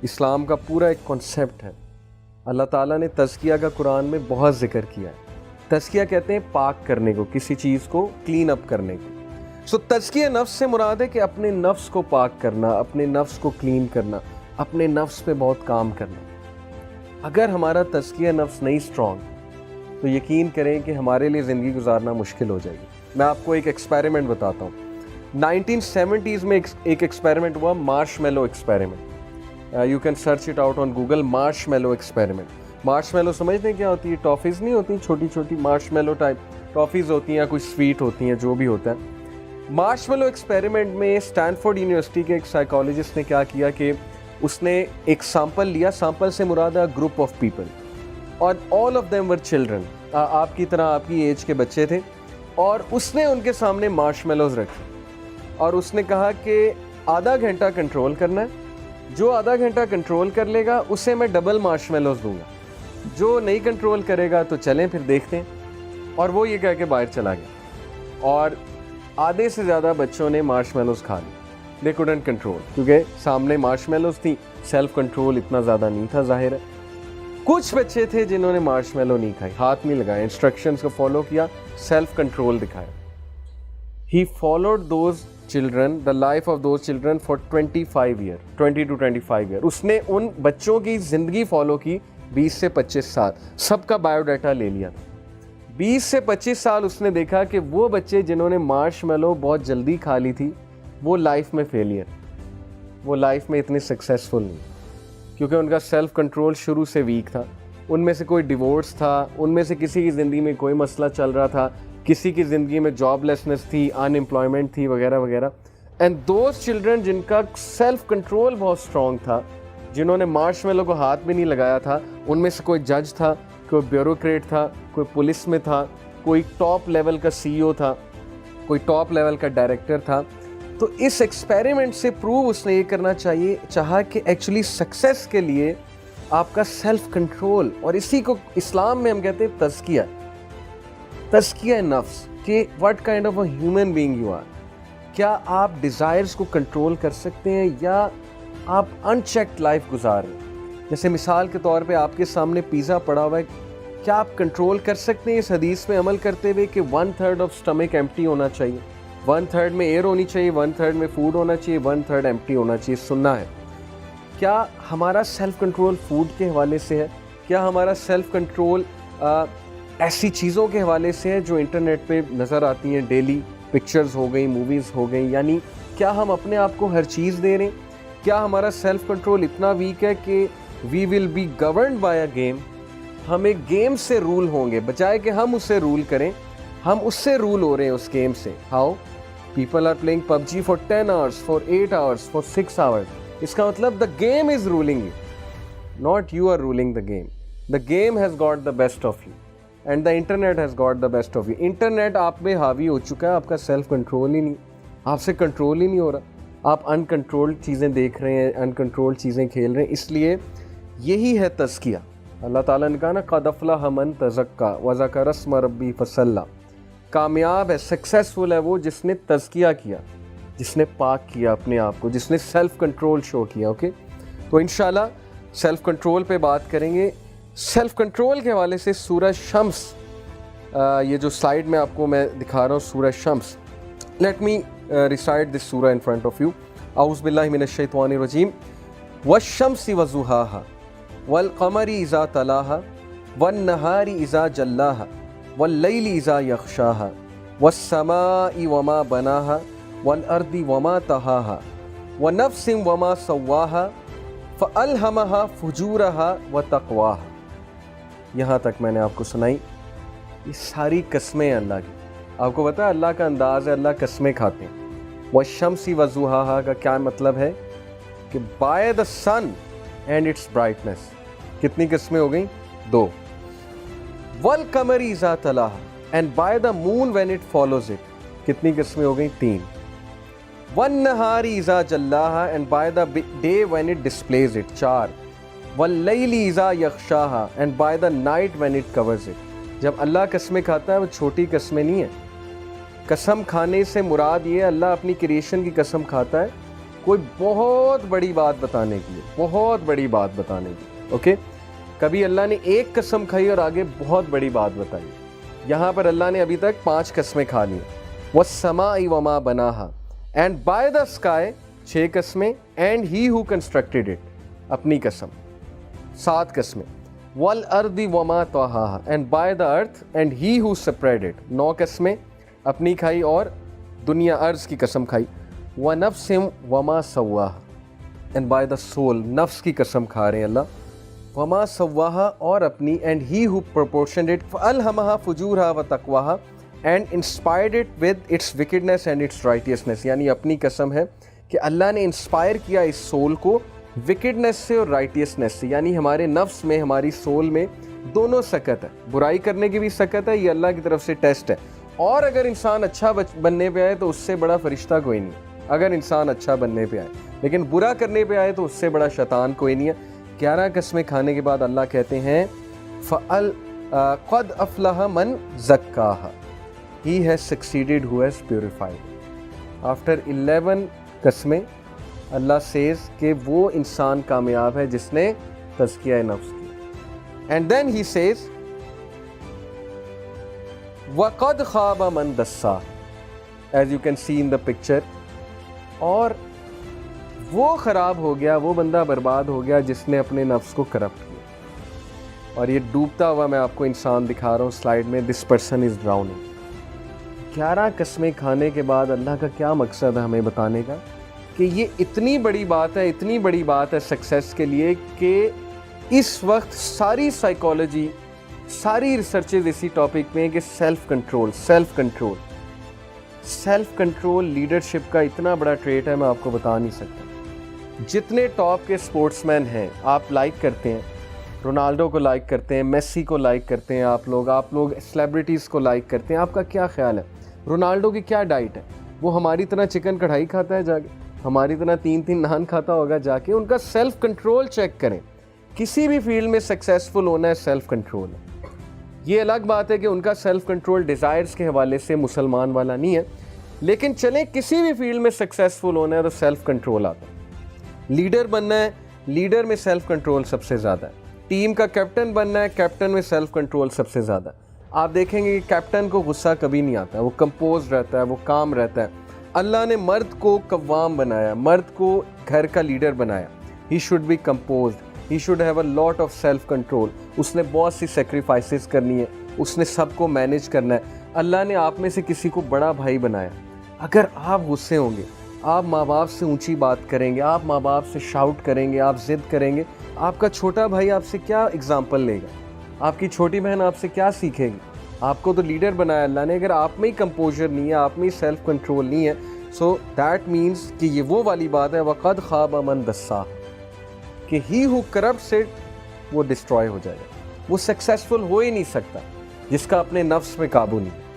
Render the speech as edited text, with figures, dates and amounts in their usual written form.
اسلام کا پورا ایک کانسیپٹ ہے. اللہ تعالیٰ نے تزکیہ کا قرآن میں بہت ذکر کیا ہے. تزکیہ کہتے ہیں پاک کرنے کو, کسی چیز کو کلین اپ کرنے کو. سو تزکیہ نفس سے مراد ہے کہ اپنے نفس کو پاک کرنا, اپنے نفس کو کلین کرنا, اپنے نفس پہ بہت کام کرنا. اگر ہمارا تزکیہ نفس نہیں اسٹرانگ تو یقین کریں کہ ہمارے لیے زندگی گزارنا مشکل ہو جائے گی. میں آپ کو ایک ایکسپیریمنٹ بتاتا ہوں. 1970s میں ایک ایکسپیریمنٹ ہوا, marshmallow experiment. You can search it out on Google, marshmallow experiment. Marshmallow سمجھتے ہیں کیا ہوتی ہے؟ ٹافیز نہیں ہوتی چھوٹی چھوٹی, مارش میلو ٹائپ ٹافیز ہوتی ہیں یا کوئی سویٹ ہوتی ہیں, جو بھی ہوتا ہے. مارش میلو ایکسپیریمنٹ میں اسٹینفورڈ یونیورسٹی کے ایک سائیکالوجسٹ نے کیا کیا کہ اس نے ایک سیمپل لیا. سیمپل سے مراد ہے گروپ آف پیپل, اور all of them were children, آپ کی طرح آپ کی ایج کے بچے تھے. اور اس نے ان کے سامنے مارش میلوز رکھے اور اس نے کہا کہ آدھا گھنٹہ کنٹرول کرنا ہے, جو آدھا گھنٹہ کنٹرول کر لے گا اسے میں ڈبل مارش میلوز دوں گا, جو نہیں کنٹرول کرے گا تو چلیں پھر دیکھتے ہیں. اور وہ یہ کہہ کے باہر چلا گیا, اور آدھے سے زیادہ بچوں نے مارش میلوز کھا لی. دے کوڈنٹ کنٹرول, کیونکہ سامنے مارش میلوز تھی, سیلف کنٹرول اتنا زیادہ نہیں تھا ظاہر ہے. کچھ بچے تھے جنہوں نے مارش میلو نہیں کھائی, ہاتھ نہیں لگایا, انسٹرکشنز کو فالو کیا, سیلف کنٹرول دکھایا. He followed those children, the life of those children for 25 years, 20 to 25 years. اس نے ان بچوں کی زندگی فالو کی 20 سے 25 سال, سب کا بایو ڈیٹا لے لیا. 20 سے 25 سال اس نے دیکھا کہ وہ بچے جنہوں نے مارش میلو بہت جلدی کھا لی تھی, وہ لائف میں فیلئر, وہ لائف میں اتنے سکسیسفل نہیں, کیونکہ ان کا سیلف کنٹرول شروع سے ویک تھا. ان میں سے کوئی ڈیورس تھا, ان میں سے کسی کی زندگی میں کوئی مسئلہ چل رہا تھا, کسی کی زندگی میں جاب لیسنس تھی, ان امپلائمنٹ تھی, وغیرہ وغیرہ. اینڈ دوز چلڈرن جن کا سیلف کنٹرول بہت اسٹرانگ تھا, جنہوں نے مارش میلو کو ہاتھ بھی نہیں لگایا تھا, ان میں سے کوئی جج تھا, کوئی بیوروکریٹ تھا, کوئی پولیس میں تھا, کوئی ٹاپ لیول کا CEO تھا, کوئی ٹاپ لیول کا ڈائریکٹر تھا. تو اس ایکسپیریمنٹ سے پروو اس نے یہ کرنا چاہا کہ ایکچولی سکسیس کے لیے آپ کا سیلف کنٹرول, اور اسی کو اسلام میں ہم کہتے ہیں تزکیہ, تزکیہ نفس, کہ what kind of a human being you are. کیا آپ ڈیزائرز کو کنٹرول کر سکتے ہیں یا آپ ان چیکڈ لائف گزار رہے ہیں؟ جیسے مثال کے طور پہ آپ کے سامنے پیزا پڑا ہوا ہے, کیا آپ کنٹرول کر سکتے ہیں اس حدیث میں عمل کرتے ہوئے کہ 1/3 آف اسٹمک ایمپٹی ہونا چاہیے, 1/3 میں ایئر ہونی چاہیے, 1/3 میں فوڈ ہونا چاہیے, 1/3 ایمپٹی ہونا چاہیے, سننا ہے. کیا ہمارا سیلف کنٹرول فوڈ کے حوالے سے ہے؟ کیا ہمارا سیلف کنٹرول ایسی چیزوں کے حوالے سے ہے جو انٹرنیٹ پہ نظر آتی ہیں ڈیلی, پکچرز ہو گئیں, موویز ہو گئیں؟ یعنی کیا ہم اپنے آپ کو ہر چیز دے رہے ہیں؟ کیا ہمارا سیلف کنٹرول اتنا ویک ہے کہ we will be governed by a game, ہم ایک گیم سے رول ہوں گے, بجائے کہ ہم اسے رول کریں, ہم اس سے رول ہو رہے ہیں, اس گیم سے. How people are playing PUBG for 10 hours, for 8 hours, for 6 hours. اس کا مطلب the game is ruling you, not you are ruling the game. The game has got the best of you and the internet has got the best of you. Internet آپ پہ حاوی ہو چکا ہے, آپ کا self control ہی نہیں, آپ سے کنٹرول ہی نہیں ہو رہا, آپ ان کنٹرول چیزیں دیکھ رہے ہیں, ان کنٹرول چیزیں کھیل رہے ہیں. اس لیے یہی ہے تزکیہ. اللہ تعالیٰ نے کہا نا, قد افلح من تزکیٰ وذکر اسم ربہ فصلی. کامیاب ہے, سکسیسفل ہے وہ جس نے تزکیہ کیا, جس نے پاک کیا اپنے آپ کو, جس نے سیلف کنٹرول شو کیا. اوکے, تو انشاءاللہ سیلف کنٹرول پہ بات کریں گے. سیلف کنٹرول کے حوالے سے سورہ شمس, یہ جو سلائیڈ میں آپ کو میں دکھا رہا ہوں, سورہ شمس. لیٹ می ریسائٹ دس سورہ ان فرنٹ آف یو. اعوذ باللہ من الشیطان الرجیم. والشمس وضحاها والقمر اذا تلاها والنہار اذا جلاها واللیل اذا یغشاها والسماء وما بناها والارض وما طحاها ونفس وما سواها فألہمها فجورها وتقواها. یہاں تک میں نے آپ کو سنائی. یہ ساری قسمیں ہیں اللہ کی. آپ کو پتہ ہے اللہ کا انداز ہے, اللہ قسمیں کھاتے ہیں. والشمس وضحاها کا کیا مطلب ہے کہ by the sun and its brightness. کتنی قسمیں ہو گئیں؟ 2. والقمر اذا تلاها and by the moon when it follows it. کتنی قسمیں ہو گئیں؟ 3. والنہار اذا جلاها and by the day when it displays it. 4. واللیل اذا یغشاها and by the night when it covers it. جب اللہ قسمیں کھاتا ہے وہ چھوٹی قسمیں نہیں ہیں. قسم کھانے سے مراد یہ اللہ اپنی کریشن کی قسم کھاتا ہے کوئی بہت بڑی بات بتانے کے لیے، بہت بڑی بات بتانے کے لیے. اوکے، کبھی اللہ نے ایک قسم کھائی اور آگے بہت بڑی بات بتائی. یہاں پر اللہ نے ابھی تک 5 قسمیں کھا لی. وَالسَّمَاءِ وَمَا بَنَاهَا، اینڈ بائی دا اسکائی 6 قسمیں، and he who constructed it اپنی قسم 7 قسمیں. وَالْأَرْضِ وَمَا طَحَاهَا، and by the earth and he who spread it 9 قسمیں اپنی کھائی اور دنیا ارض کی قسم کھائی. وَنَفْسٍ وَمَا سَوَّاهَا، اینڈ بائی دا سول نفس کی قسم کھا رہے ہیں اللہ. وَمَا سَوَّاهَا اور اپنی، and he who proportioned it فَأَلْهَمَهَا فُجُورَهَا وَتَقْوَاهَا and inspired it with its wickedness and its righteousness. یعنی اپنی قسم ہے کہ اللہ نے انسپائر کیا اس سول کو وکڈنس سے اور رائٹیسنس سے. یعنی ہمارے نفس میں، ہماری سول میں دونوں سکت ہے، برائی کرنے کی بھی سکت ہے، یہ اللہ کی طرف سے ٹیسٹ ہے. اور اگر انسان اچھا بننے پہ آئے تو اس سے بڑا فرشتہ کوئی نہیں. اگر انسان اچھا بننے پہ آئے، لیکن برا کرنے پہ آئے تو اس سے بڑا شیطان کوئی نہیں ہے. 11 قسمیں کھانے کے بعد اللہ کہتے ہیں قَدْ أَفْلَحَ مَنْ زَكَّاهَا، He has succeeded who has purified. After 11 قسمیں اللہ says کہ وہ انسان کامیاب ہے جس نے تزکیہ نفس کی. And then he says وَقَدْ خَابَ مَنْ دَسَّاهَا، as you can see in the picture. اور وہ خراب ہو گیا، وہ بندہ برباد ہو گیا جس نے اپنے نفس کو کرپٹ کیا. اور یہ ڈوبتا ہوا میں آپ کو انسان دکھا رہا ہوں سلائیڈ میں. This person is ڈراؤننگ. 11 قسمیں کھانے کے بعد اللہ کا کیا مقصد ہے ہمیں بتانے کا کہ یہ اتنی بڑی بات ہے، اتنی بڑی بات ہے سکسیس کے لیے کہ اس وقت ساری سائیکالوجی، ساری ریسرچز اسی ٹاپک میں کہ self control, self control, self control leadership کا اتنا بڑا ٹریٹ ہے میں آپ کو بتا نہیں سکتا. جتنے ٹاپ کے سپورٹس مین ہیں آپ لائک کرتے ہیں، رونالڈو کو لائک کرتے ہیں، میسی کو لائک کرتے ہیں، آپ لوگ سیلیبریٹیز کو لائک کرتے ہیں. آپ کا کیا خیال ہے رونالڈو کی کیا ڈائٹ ہے؟ وہ ہماری طرح چکن کڑھائی کھاتا ہے جا کے، ہماری طرح 3 نان کھاتا ہوگا جا کے؟ ان کا سیلف کنٹرول چیک کریں. کسی بھی فیلڈ میں سکسیسفل ہونا ہے سیلف کنٹرول ہے. یہ الگ بات ہے کہ ان کا سیلف کنٹرول ڈیزائرز کے حوالے سے مسلمان والا نہیں ہے، لیکن چلیں کسی بھی فیلڈ میں سکسیسفل ہونا ہے تو سیلف کنٹرول آتا ہے. لیڈر بننا ہے، لیڈر میں سیلف کنٹرول سب سے زیادہ ہے. ٹیم کا کیپٹن بننا ہے، کیپٹن میں سیلف کنٹرول سب سے زیادہ ہے. آپ دیکھیں گے کہ کیپٹن کو غصہ کبھی نہیں آتا، وہ کمپوز رہتا ہے، وہ کام رہتا ہے. اللہ نے مرد کو قوام بنایا، مرد کو گھر کا لیڈر بنایا. He should be composed, he should have a lot of self control. اس نے بہت سی سیکریفائسز کرنی ہے، اس نے سب کو مینیج کرنا ہے. اللہ نے آپ میں سے کسی کو بڑا بھائی بنایا. اگر آپ غصے ہوں گے، آپ ماں باپ سے اونچی بات کریں گے، آپ ماں باپ سے شاؤٹ کریں گے، آپ ضد کریں گے، آپ کا چھوٹا بھائی آپ سے کیا اگزامپل لے گا؟ آپ کی چھوٹی بہن آپ سے کیا سیکھے گی؟ آپ کو تو لیڈر بنایا اللہ نے. اگر آپ میں ہی کمپوزر نہیں ہے، آپ میں ہی سیلف کنٹرول نہیں ہے، سو دیٹ مینس کہ یہ وہ والی بات ہے وَقَدْ خَابَ مَنْ دَسَّاهَا، کہ ہی ہو کرپٹس اٹ وہ ڈسٹروائے ہو جائے گا. وہ سکسیسفل ہو ہی نہیں سکتا جس کا اپنے نفس میں قابو نہیں.